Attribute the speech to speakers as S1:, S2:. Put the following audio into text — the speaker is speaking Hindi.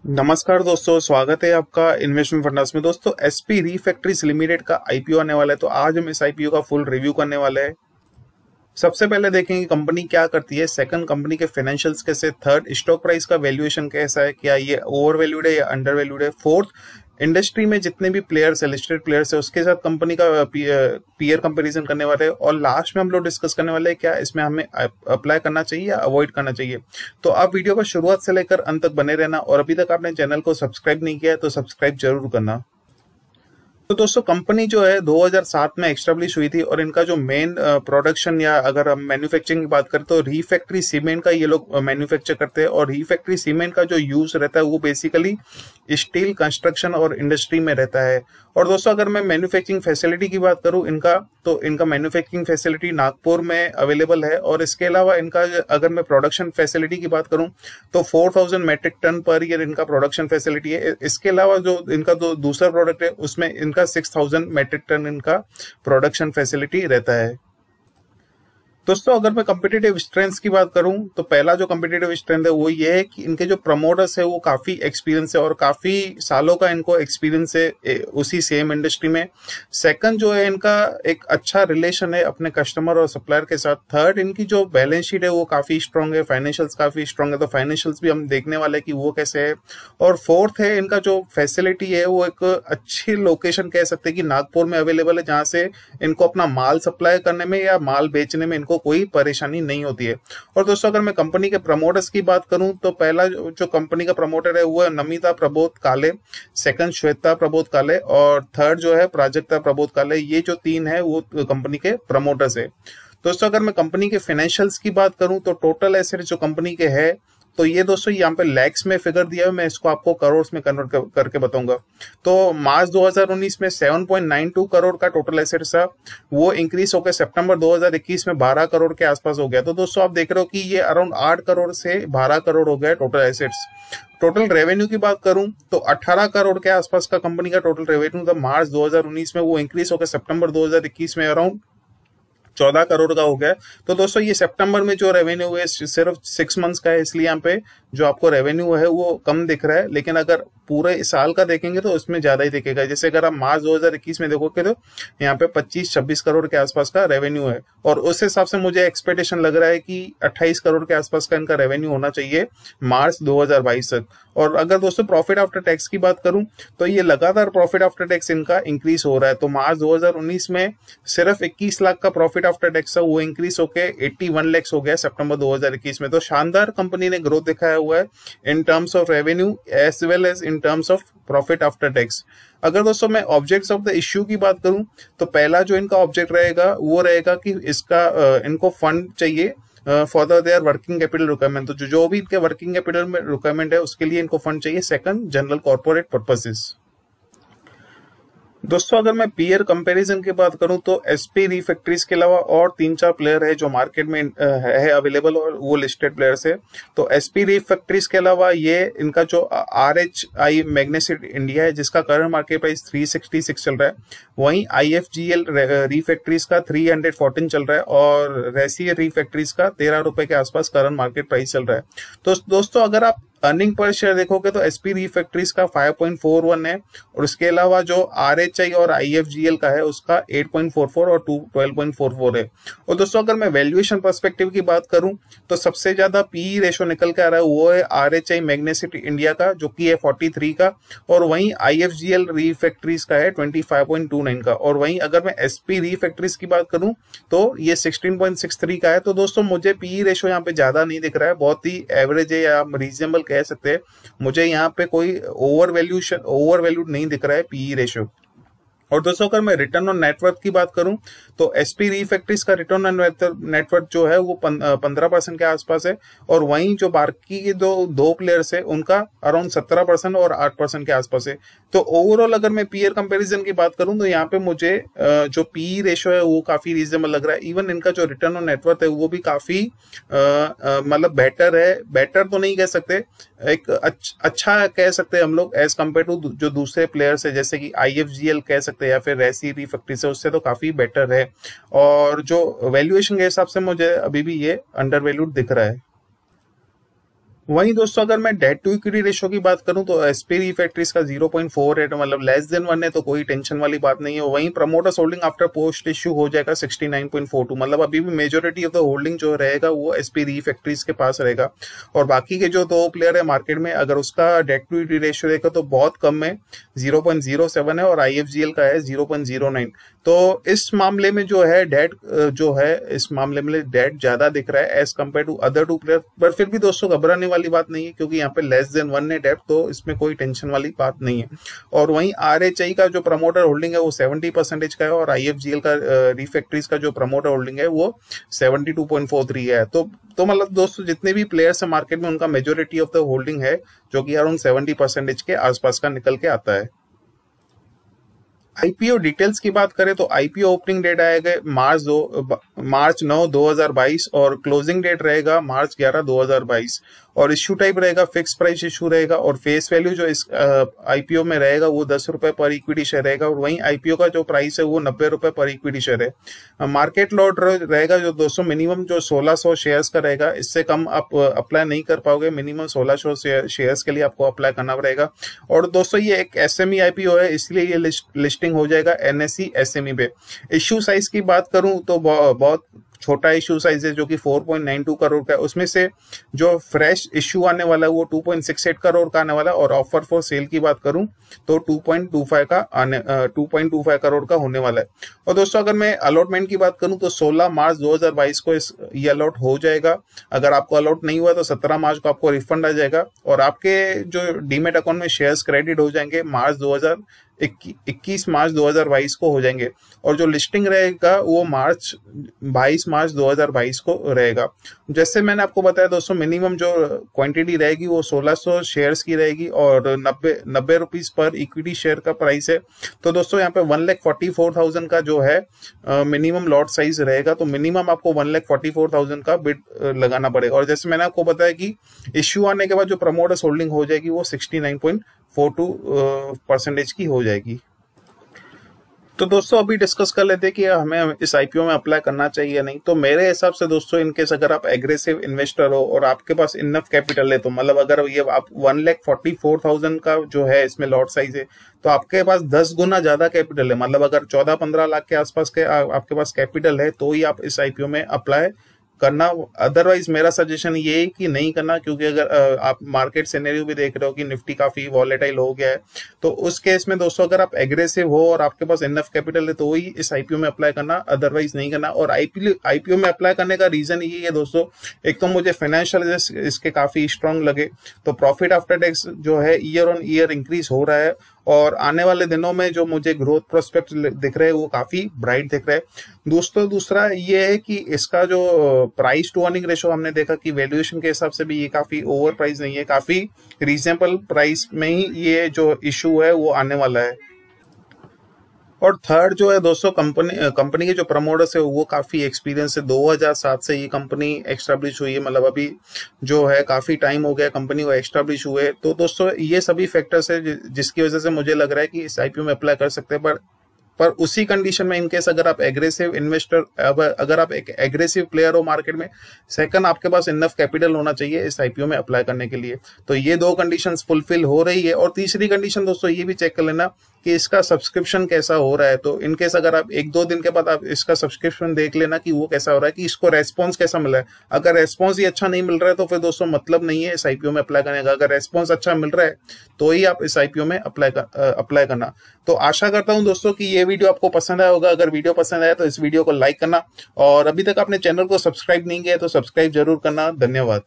S1: नमस्कार दोस्तों, स्वागत है आपका इन्वेस्टमेंट फंडास में। दोस्तों, एसपी रिफैक्टरीज लिमिटेड का आईपीओ आने वाला है, तो आज हम इस आईपीओ का फुल रिव्यू करने वाले हैं। सबसे पहले देखेंगे कंपनी क्या करती है, सेकंड कंपनी के फाइनेंशियल्स कैसे, थर्ड स्टॉक प्राइस का वैल्यूएशन कैसा है, क्या ये ओवर वैल्यूड है या अंडर वैल्यूड है, फोर्थ इंडस्ट्री में जितने भी प्लेयर्स है, लिस्टेड प्लेयर्स है, उसके साथ कंपनी का पीयर कंपैरिजन करने वाले हैं। और लास्ट में हम लोग डिस्कस करने वाले हैं क्या इसमें हमें अप्लाई करना चाहिए या अवॉइड करना चाहिए। तो आप वीडियो को शुरुआत से लेकर अंत तक बने रहना, और अभी तक आपने चैनल को सब्सक्राइब नहीं किया है तो सब्सक्राइब जरूर करना। तो दोस्तों, कंपनी जो है 2007 में एस्टेब्लिश हुई थी, और इनका जो मेन प्रोडक्शन या अगर हम मैन्युफैक्चरिंग की बात करें तो रीफैक्ट्री सीमेंट का ये लोग मैन्युफैक्चर करते हैं। और रीफैक्ट्री सीमेंट का जो यूज रहता है वो बेसिकली स्टील कंस्ट्रक्शन और इंडस्ट्री में रहता है। और दोस्तों, अगर मैं मैन्युफैक्चरिंग फैसिलिटी की बात करूं इनका मैन्युफैक्चरिंग फैसिलिटी नागपुर में अवेलेबल है। और इसके अलावा इनका अगर मैं प्रोडक्शन फैसिलिटी की बात करूं तो 4000 मेट्रिक टन पर ईयर इनका प्रोडक्शन फैसिलिटी है। इसके अलावा जो इनका जो दूसरा प्रोडक्ट है उसमें इनका 6000 मेट्रिक टन इनका प्रोडक्शन फैसिलिटी रहता है। दोस्तों, अगर मैं कम्पिटेटिव स्ट्रेंथ की बात करूं तो पहला जो कम्पिटेटिव स्ट्रेंथ है वो ये है कि इनके जो प्रमोटर्स है वो काफी एक्सपीरियंस है और काफी सालों का इनको एक्सपीरियंस है उसी सेम इंडस्ट्री में। सेकंड जो है, इनका एक अच्छा रिलेशन है अपने कस्टमर और सप्लायर के साथ। थर्ड, इनकी जो बैलेंस शीट है वो काफी स्ट्रांग है, फाइनेंशियल्स काफी स्ट्रांग है, तो फाइनेंशियल्स भी हम देखने वाले हैं कि वो कैसे है। और फोर्थ है, इनका जो फैसिलिटी है वो एक अच्छी लोकेशन कह सकते हैं कि नागपुर में अवेलेबल है, जहां से इनको अपना माल सप्लाई करने में या माल बेचने में कोई परेशानी नहीं होती है। और दोस्तों, अगर मैं कंपनी के प्रमोटर्स की बात करूं तो पहला जो कंपनी का प्रमोटर है वो है नमिता प्रबोध काले, सेकंड श्वेता प्रबोध काले, और थर्ड जो है प्राजक्ता प्रबोध काले। ये जो तीन है वो कंपनी के प्रमोटर्स है। दोस्तों, अगर मैं कंपनी के फाइनेंशियल्स की बात करूं तो टोटल एसेट जो कंपनी के है तो ये दोस्तों यहाँ पे लैक्स में फिगर दिया है, मैं इसको आपको करोड़ में कन्वर्ट करके बताऊंगा। तो मार्च 2019 में 7.92 करोड़ का टोटल एसेट था, वो इंक्रीज होकर सितंबर 2021 में 12 करोड़ के आसपास हो गया। तो दोस्तों, आप देख रहे हो कि ये अराउंड 8 करोड़ से 12 करोड़ हो गया टोटल एसेट्स। टोटल रेवेन्यू की बात करूं तो 18 करोड़ के आसपास का कंपनी का टोटल रेवेन्यू था मार्च 2019 में, वो इंक्रीज होकर सितंबर 2021 में अराउंड 14 करोड़ का हो गया। तो दोस्तों, ये सितंबर में जो रेवेन्यू है सिर्फ 6 मंथ्स का है, इसलिए यहाँ पे जो आपको रेवेन्यू है वो कम दिख रहा है। लेकिन अगर पूरे साल का देखेंगे तो उसमें ज्यादा ही दिखेगा। जैसे अगर आप मार्च 2021 में देखोगे तो यहाँ पे 25-26 करोड़ के आसपास का रेवेन्यू है, और उस हिसाब से मुझे एक्सपेक्टेशन लग रहा है कि 28 करोड़ के आसपास का इनका रेवेन्यू होना चाहिए मार्च 2022 तक। और अगर दोस्तों प्रॉफिट आफ्टर टैक्स की बात करूं तो ये लगातार प्रॉफिट आफ्टर टैक्स इनका इंक्रीज हो रहा है। तो मार्च 2019 में सिर्फ 21 लाख का प्रॉफिट आफ्टर टैक्स था, वो इंक्रीज होकर 81 लाख हो गया सितंबर 2021 में। तो शानदार कंपनी ने ग्रोथ दिखाया हुआ है in terms of revenue as well as in terms of profit after tax. अगर दोस्तों मैं ऑब्जेक्ट्स ऑफ द इश्यू की बात करूं तो पहला जो इनका ऑब्जेक्ट रहेगा वो रहेगा कि इसका इनको फंड चाहिए for their working capital requirement. तो जो भी इनके वर्किंग कैपिटल में रिक्वायरमेंट है उसके लिए इनको फंड चाहिए। Second, general corporate purposes. दोस्तों, अगर मैं पीयर कंपैरिजन की बात करूं तो एसपी रिफैक्ट्रीज के अलावा और 3-4 प्लेयर है जो मार्केट में है अवेलेबल, और वो लिस्टेड प्लेयर्स है। तो एसपी रिफैक्ट्रीज के अलावा ये इनका जो आरएचआई मैग्नेसिट इंडिया है जिसका करंट मार्केट प्राइस 366 चल रहा है, वहीं आईएफजीएल रिफैक्ट्रीज का 314 चल रहा है, और रेसी रिफैक्ट्रीज का 13 रुपए के आसपास करंट मार्केट प्राइस चल रहा है। तो दोस्तों, अगर आप अर्निंग पर शेयर देखोगे तो एसपी रिफैक्ट्रीज का 5.41 है, और उसके अलावा जो आरएचआई और आईएफजीएल का है उसका 8.44 और 12.44 है। और दोस्तों, अगर मैं वैल्यूएशन पर्सपेक्टिव की बात करूं तो सबसे ज्यादा पी रेशो निकल के आ रहा है वो है आरएचआई मैग्नेसिट इंडिया का, जो कि है 43 का, और वहीं आईएफजीएल रिफैक्ट्रीज का है 25.29 का। और वहीं अगर मैं एसपी रिफैक्ट्रीज की बात करूं तो ये 16.63 का है। तो दोस्तों, मुझे पी रेशो यहाँ पे ज्यादा नहीं दिख रहा है, बहुत ही एवरेज है या रीजनेबल कह सकते हैं। मुझे यहाँ पे कोई ओवर वैल्यूड नहीं दिख रहा है पीई रेशियो। और दोस्तों, अगर मैं रिटर्न ऑन नेटवर्थ की बात करूं तो एसपी रिफैक्ट्रीज का रिटर्न ऑन नेटवर्थ जो है वो 15% के आसपास है, और वहीं जो बाकी के दो प्लेयर्स है उनका अराउंड 17% और 8% के आसपास है। तो ओवरऑल अगर मैं पीयर कंपैरिजन की बात करूं तो यहाँ पे मुझे जो पी रेशियो है वो काफी रीजनेबल लग रहा है। इवन इनका जो रिटर्न ऑन नेटवर्थ है वो भी काफी मतलब बेटर है, बेटर तो नहीं कह सकते, एक अच्छा कह सकते हैं हम लोग एज कम्पेयर टू जो दूसरे प्लेयर्स है, जैसे कि आईएफजीएल कह सकते हैं या फिर रेसी रिफैक्ट्री से, उससे तो काफी बेटर है। और जो वैल्यूएशन के हिसाब से मुझे अभी भी ये अंडर वैल्यूड दिख रहा है। वहीं दोस्तों अगर मैं डेट टू इक्विटी रेशियो की बात करूं तो एसपी रिफैक्टरीज का 0.4 है, मतलब लेस देन 1 है, तो कोई टेंशन वाली बात नहीं है। वहीं promoters holding after post issue हो जाएगा 69.42, मतलब अभी भी मेजोरिटी ऑफ द होल्डिंग जो रहेगा वो एसपी रिफैक्टरीज के पास रहेगा। और बाकी के जो दो प्लेयर है मार्केट में, अगर उसका डेट टू इक्विटी रेशियो देखो तो बहुत कम है, 0.07 है, और आईएफजीएल का है 0.09। तो इस मामले में जो है डेट इस मामले में डेट ज्यादा दिख रहा है as compare to other two player. पर फिर भी दोस्तों घबराने वाली बात नहीं है, क्योंकि यहाँ पे लेस देन 1 है डेट, तो इसमें कोई टेंशन वाली बात नहीं है। और वहीं आरएचआई का जो प्रमोटर होल्डिंग है वो 70% का है, और आईएफजीएल का रिफैक्टरीज का जो प्रमोटर होल्डिंग है वो 72.43 है। तो मतलब दोस्तों जितने भी प्लेयर्स है मार्केट में उनका मेजोरिटी ऑफ द होल्डिंग है जो कि अराउंड 70% के आसपास का निकल के आता है। आईपीओ डिटेल्स की बात करें तो आईपीओ ओपनिंग डेट आएगा मार्च 9 2022, और क्लोजिंग डेट रहेगा मार्च 11 2022, और इश्यू टाइप रहेगा फिक्स प्राइस इशू रहेगा, और फेस वैल्यू जो इस आईपीओ में रहेगा वो 10 रुपए पर इक्विटी शेयर रहेगा, और वहीं आईपीओ का जो प्राइस है वो 90 रुपए पर इक्विटी शेयर है। मार्केट लॉट रहेगा जो दोस्तों मिनिमम जो 1600 शेयर्स का रहेगा, इससे कम आप अप्लाई नहीं कर पाओगे, मिनिमम 1600 शेयर्स के लिए आपको अप्लाई करना पड़ेगा। और दोस्तों ये एक एसएमई आईपीओ है, इसलिए ये लिस्टिंग हो जाएगा एनएसई एसएमई पे। इश्यू साइज की बात करूं तो बहुत छोटा इश्यू साइज है जो कि 4.92 करोड़ का है। उसमें से जो फ्रेश इश्यू आने वाला है वो 2.68 करोड़ का आने वाला है, और ऑफर फॉर सेल की बात करूं तो 2.25 करोड़ का होने वाला है। और दोस्तों अगर मैं अलॉटमेंट की बात करूं तो 16 मार्च 2022 को ये अलॉट हो जाएगा। अगर आपको अलॉट नहीं हुआ तो 17 मार्च को आपको रिफंड आ जाएगा, और आपके जो डीमेट अकाउंट में शेयर्स क्रेडिट हो जाएंगे 21 मार्च 2022 को हो जाएंगे। और जो लिस्टिंग रहेगा वो 22 मार्च 2022 को रहेगा। जैसे मैंने आपको बताया दोस्तों मिनिमम जो क्वांटिटी रहेगी वो 1600 शेयर्स की रहेगी, और 90 रुपीज पर इक्विटी शेयर का प्राइस है। तो दोस्तों यहाँ पे 1,44,000 का जो है मिनिमम लॉट साइज रहेगा, तो मिनिमम आपको 1,44,000 का बिड लगाना पड़ेगा। और जैसे मैंने आपको बताया कि इश्यू आने के बाद जो प्रमोटर्स होल्डिंग हो जाएगी वो 69.42% की हो जाएगी। तो दोस्तों अभी डिस्कस कर लेते हैं कि हमें इस आईपीओ में अप्लाई करना चाहिए या नहीं। तो मेरे हिसाब से दोस्तों इनकेस अगर आप एग्रेसिव इन्वेस्टर हो और आपके पास इनफ कैपिटल है, तो मतलब अगर ये आप 1,44,000 का जो है इसमें लॉट साइज है, तो आपके पास 10 गुना ज्यादा कैपिटल है। मतलब अगर 14-15 लाख के आसपास के आपके पास कैपिटल है तो ही आप इस आईपीओ में अप्लाई करना। अदरवाइज मेरा सजेशन ये है कि नहीं करना, क्योंकि अगर आप मार्केट सिनेरियो भी देख रहे हो कि निफ्टी काफी वॉलेटाइल हो गया है, तो उस केस में दोस्तों अगर आप एग्रेसिव हो और आपके पास इनफ कैपिटल है तो ही इस आईपीओ में अप्लाई करना, अदरवाइज नहीं करना। और आईपीओ में अप्लाई करने का रीजन ये है दोस्तों, एक तो मुझे फाइनेंशियल इसके काफी स्ट्रांग लगे, तो प्रॉफिट आफ्टर टैक्स जो है ईयर ऑन ईयर इंक्रीज हो रहा है, और आने वाले दिनों में जो मुझे ग्रोथ प्रोस्पेक्ट दिख रहे हैं वो काफी ब्राइट दिख रहे हैं दोस्तों। दूसरा ये है कि इसका जो प्राइस टू अर्निंग रेशो हमने देखा कि वैल्यूएशन के हिसाब से भी ये काफी ओवर प्राइस नहीं है, काफी रीजनेबल प्राइस में ही ये जो इशू है वो आने वाला है। और थर्ड जो है दोस्तों, कंपनी के जो प्रमोटर्स है वो काफी एक्सपीरियंस है। 2007 से ये कंपनी एस्टैब्लिश हुई है, मतलब अभी जो है काफी टाइम हो गया कंपनी को एस्टैब्लिश हुए। तो दोस्तों ये सभी फैक्टर्स है जिसकी वजह से मुझे लग रहा है कि इस आईपीओ में अप्लाई कर सकते हैं। पर उसी कंडीशन में इनकेस अगर आप एग्रेसिव इन्वेस्टर, अगर आप एक एग्रेसिव प्लेयर हो मार्केट में, सेकंड आपके पास इनफ कैपिटल होना चाहिए इस आईपीओ में अप्लाई करने के लिए। तो ये दो कंडीशंस फुलफिल हो रही है। और तीसरी कंडीशन दोस्तों ये भी चेक कर लेना कि इसका सब्सक्रिप्शन कैसा हो रहा है। तो इनकेस अगर आप 1-2 दिन के बाद आप इसका सब्सक्रिप्शन देख लेना कि वो कैसा हो रहा है, कि इसको रेस्पॉन्स कैसा मिल रहा है। अगर रेस्पॉन्स ही अच्छा नहीं मिल रहा है तो फिर दोस्तों मतलब नहीं है इस आईपीओ में अप्लाई करने का। अगर रेस्पॉन्स अच्छा मिल रहा है तो ही आप इस आईपीओ में अप्लाई करना। तो आशा करता हूं दोस्तों कि ये वीडियो आपको पसंद आया होगा। अगर वीडियो पसंद आया तो इस वीडियो को लाइक करना, और अभी तक आपने चैनल को सब्सक्राइब नहीं किया तो सब्सक्राइब जरूर करना। धन्यवाद।